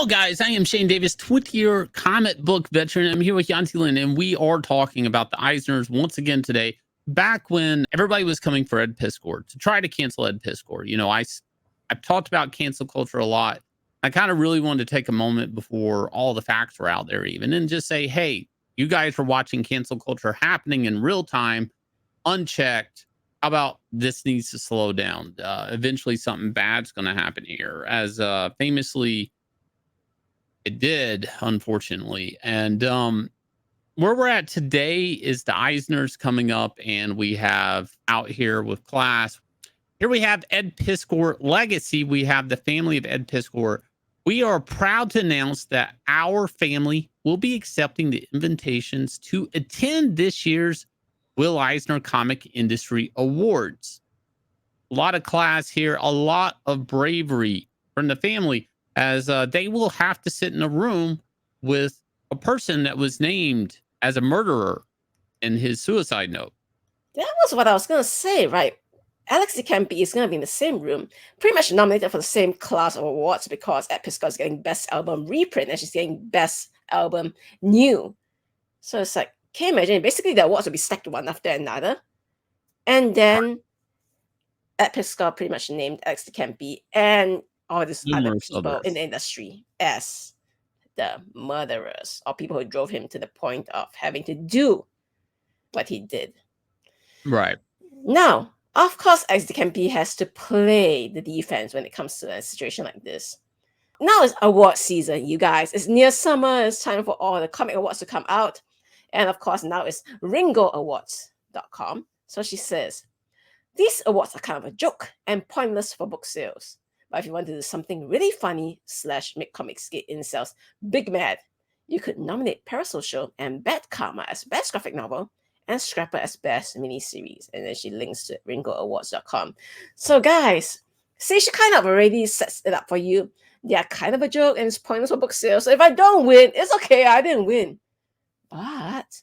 Hello, guys. I am Shane Davis, 20-year comic book veteran. I'm here with Yanzi, and we are talking about the Eisners once again today. Back when everybody was coming for Ed Piskor to try to cancel Ed Piskor, you know, I've talked about cancel culture a lot. I kind of really wanted to take a moment before all the facts were out there, even, and just say, hey, you guys are watching cancel culture happening in real time, unchecked. How about this needs to slow down? Eventually, something bad's going to happen here, as famously it did, unfortunately. And where we're at today is the Eisners coming up, and we have out here with class. Here we have Ed Piskor legacy. We have the family of Ed Piskor. We are proud to announce that our family will be accepting the invitations to attend this year's Will Eisner Comic Industry Awards. A lot of class here, a lot of bravery from the family, as they will have to sit in a room with a person that was named as a murderer in his suicide note. That was what I was going to say, right? Alex de Campi is going to be in the same room, pretty much nominated for the same class of awards because Ed Piskor is getting Best Album Reprint and she's getting Best Album New. So it's like, can you imagine? Basically, the awards will be stacked one after another. And then Ed Piskor pretty much named Alex de Campi and all these other people in the industry as the murderers or people who drove him to the point of having to do what he did. Right. Now, of course, Alex de Campi has to play the defense when it comes to a situation like this. Now it's award season, you guys. It's near summer. It's time for all the comic awards to come out. And of course, now it's ringoawards.com. So she says, these awards are kind of a joke and pointless for book sales. But if you want to do something really funny / make Comicsgate incels big mad, you could nominate Parasocial and Bad Karma as Best Graphic Novel and Scrapper as Best Miniseries. And then she links to ringoawards.com. So guys, see, she kind of already sets it up for you. They are kind of a joke and it's pointless for book sales. So if I don't win, it's okay. I didn't win. But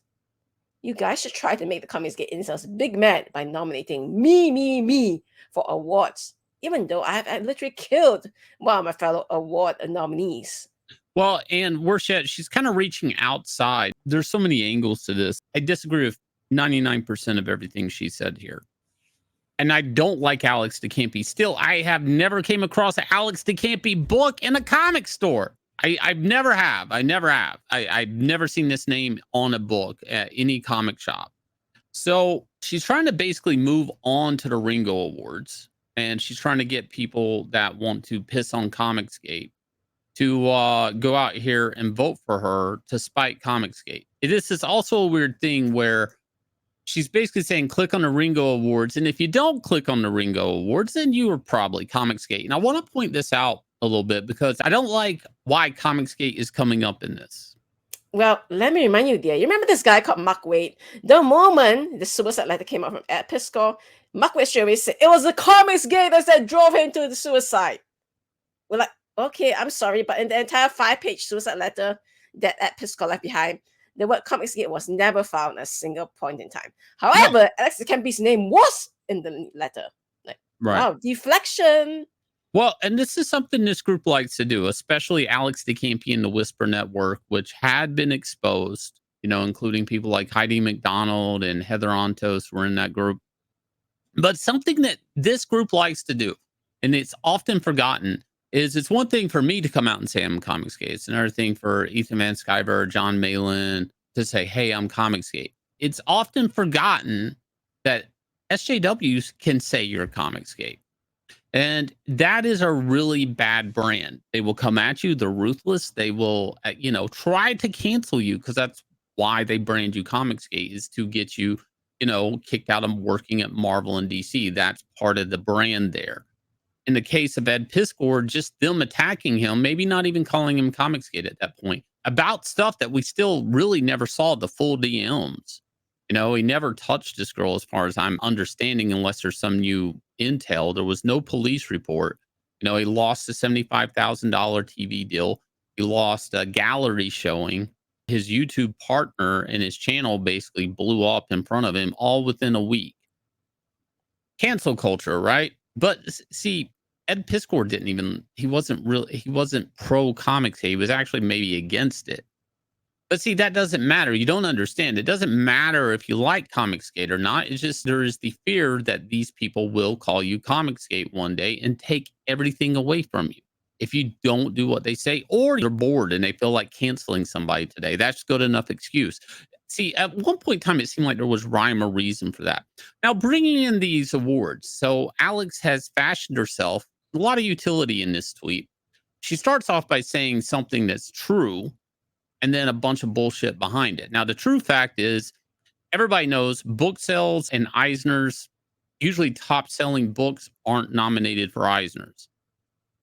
you guys should try to make the Comicsgate incels big mad by nominating me for awards, even though I literally killed one of my fellow award nominees. Well, and she's kind of reaching outside. There's so many angles to this. I disagree with 99% of everything she said here. And I don't like Alex de Campi. Still, I have never came across an Alex de Campi book in a comic store. I never have. I've never seen this name on a book at any comic shop. So she's trying to basically move on to the Ringo Awards. And she's trying to get people that want to piss on Comicsgate to go out here and vote for her to spite Comicsgate. This is also a weird thing where she's basically saying, click on the Ringo Awards. And if you don't click on the Ringo Awards, then you are probably Comicsgate. And I want to point this out a little bit because I don't like why Comicsgate is coming up in this. Well, let me remind you, dear. You remember this guy called Mark Waid? The moment the suicide letter came out from Ed Piskor, Mark Waid straight away said, it was the Comicsgate that drove him to the suicide. We're like, okay, I'm sorry, but in the entire 5-page suicide letter that Ed Piskor left behind, the word Comicsgate was never found at a single point in time. However, Alex de Campi's name was in the letter. Like, wow, deflection. Well, and this is something this group likes to do, especially Alex de Campi and the Whisper Network, which had been exposed, you know, including people like Heidi McDonald and Heather Ontos were in that group. But something that this group likes to do, and it's often forgotten, is it's one thing for me to come out and say I'm Comicsgate. It's another thing for Ethan Van Sciver or John Malin to say, hey, I'm Comicsgate. It's often forgotten that SJWs can say you're Comicsgate. And that is a really bad brand. They will come at you. They're ruthless. They will, you know, try to cancel you because that's why they brand you Comicsgate, is to get you, you know, kicked out of working at Marvel and DC. That's part of the brand there. In the case of Ed Piskor, just them attacking him, maybe not even calling him Comicsgate at that point, about stuff that we still really never saw the full DMs. You know, he never touched this girl as far as I'm understanding, unless there's some new intel. There was no police report. You know, he lost a $75,000 TV deal. He lost a gallery showing. His YouTube partner and his channel basically blew up in front of him all within a week. Cancel culture, right? But see, Ed Piskor he wasn't pro comics. He was actually maybe against it. But see, that doesn't matter. You don't understand. It doesn't matter if you like Comicsgate or not. It's just there is the fear that these people will call you Comicsgate one day and take everything away from you if you don't do what they say, or they're bored and they feel like canceling somebody today. That's good enough excuse. See, at one point in time, it seemed like there was rhyme or reason for that. Now, bringing in these awards. So, Alex has fashioned herself a lot of utility in this tweet. She starts off by saying something that's true and then a bunch of bullshit behind it. Now, the true fact is, everybody knows book sales and Eisners, usually top selling books, aren't nominated for Eisners.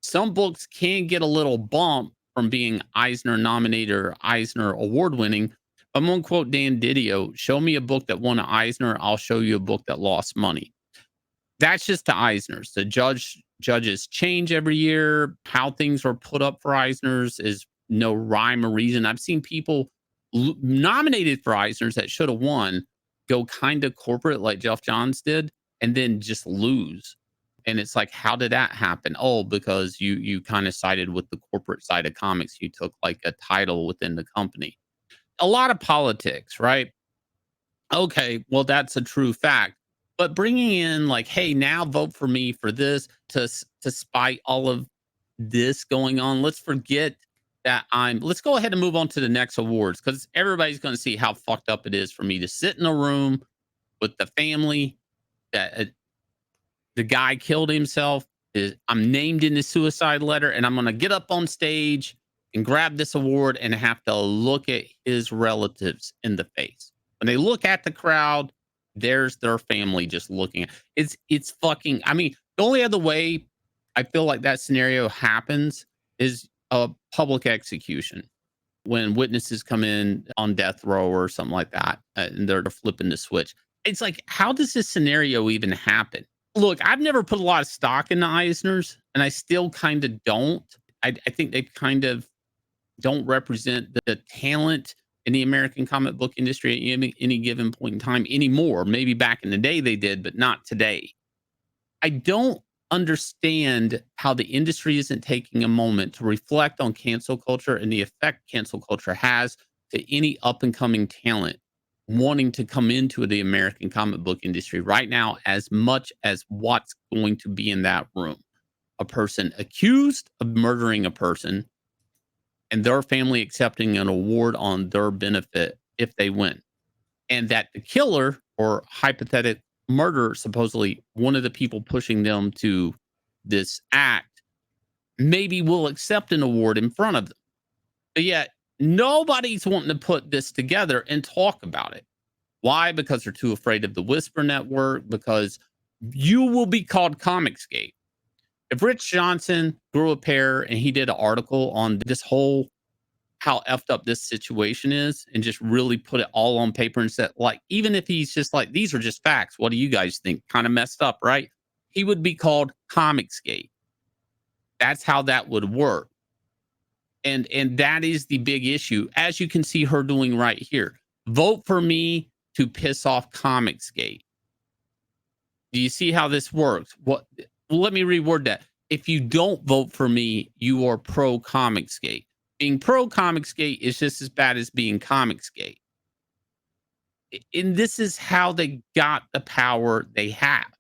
Some books can get a little bump from being Eisner nominated or Eisner award winning. I'm going to quote Dan Didio: show me a book that won an Eisner, I'll show you a book that lost money. That's just the Eisners. The judges change every year. How things are put up for Eisners is no rhyme or reason. I've seen people nominated for Eisners that should have won go kind of corporate like Jeff Johns did and then just lose. And it's like, how did that happen? Oh, because you kind of sided with the corporate side of comics. You took like a title within the company. A lot of politics, right? Okay, well, that's a true fact. But bringing in like, hey, now vote for me for this to spite all of this going on. Let's forget that let's go ahead and move on to the next awards, because everybody's going to see how fucked up it is for me to sit in a room with the family that the guy killed himself. I'm named in the suicide letter, and I'm going to get up on stage and grab this award and have to look at his relatives in the face. When they look at the crowd, there's their family just looking at it's fucking, I mean, the only other way I feel like that scenario happens is a public execution, when witnesses come in on death row or something like that, and they're flipping the switch. It's like, how does this scenario even happen? Look, I've never put a lot of stock in the Eisners, and I still kind of don't. I think they kind of don't represent the talent in the American comic book industry at any given point in time anymore. Maybe back in the day they did, but not today. I don't understand how the industry isn't taking a moment to reflect on cancel culture and the effect cancel culture has to any up and coming talent wanting to come into the American comic book industry right now, as much as what's going to be in that room. A person accused of murdering a person and their family accepting an award on their benefit if they win. And that the killer or hypothetical murderer, supposedly one of the people pushing them to this act, maybe will accept an award in front of them. But yet nobody's wanting to put this together and talk about it. Why? Because they're too afraid of the Whisper Network, because you will be called Comicsgate. If Rich Johnson grew a pair and he did an article on this whole how effed up this situation is and just really put it all on paper and said, like, even if he's just like, these are just facts, what do you guys think? Kind of messed up, right? He would be called Comicsgate. That's how that would work. And that is the big issue, as you can see her doing right here. Vote for me to piss off Comicsgate. Do you see how this works? What? Let me reword that. If you don't vote for me, you are pro Comicsgate. Being pro Comicsgate is just as bad as being Comicsgate. And this is how they got the power they have.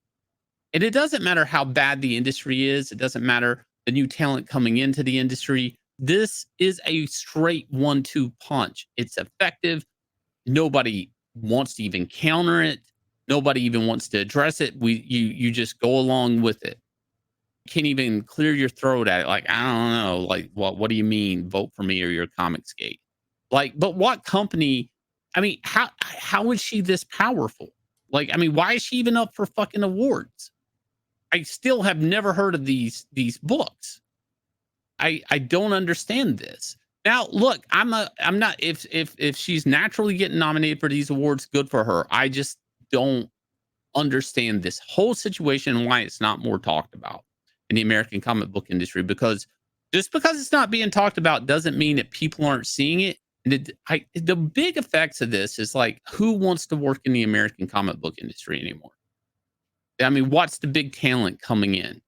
And it doesn't matter how bad the industry is. It doesn't matter the new talent coming into the industry. This is a straight 1-2 punch. It's effective. Nobody wants to even counter it. Nobody even wants to address it. You just go along with it. Can't even clear your throat at it. Like, I don't know. Like, what do you mean? Vote for me or your Comicsgate? Like, but what company? I mean, how is she this powerful? Like, I mean, why is she even up for fucking awards? I still have never heard of these books. I don't understand this. Now, look, I'm not, if she's naturally getting nominated for these awards, good for her. I just don't understand this whole situation and why it's not more talked about in the American comic book industry, because just because it's not being talked about doesn't mean that people aren't seeing it. And the big effects of this is like, who wants to work in the American comic book industry anymore? I mean, what's the big talent coming in?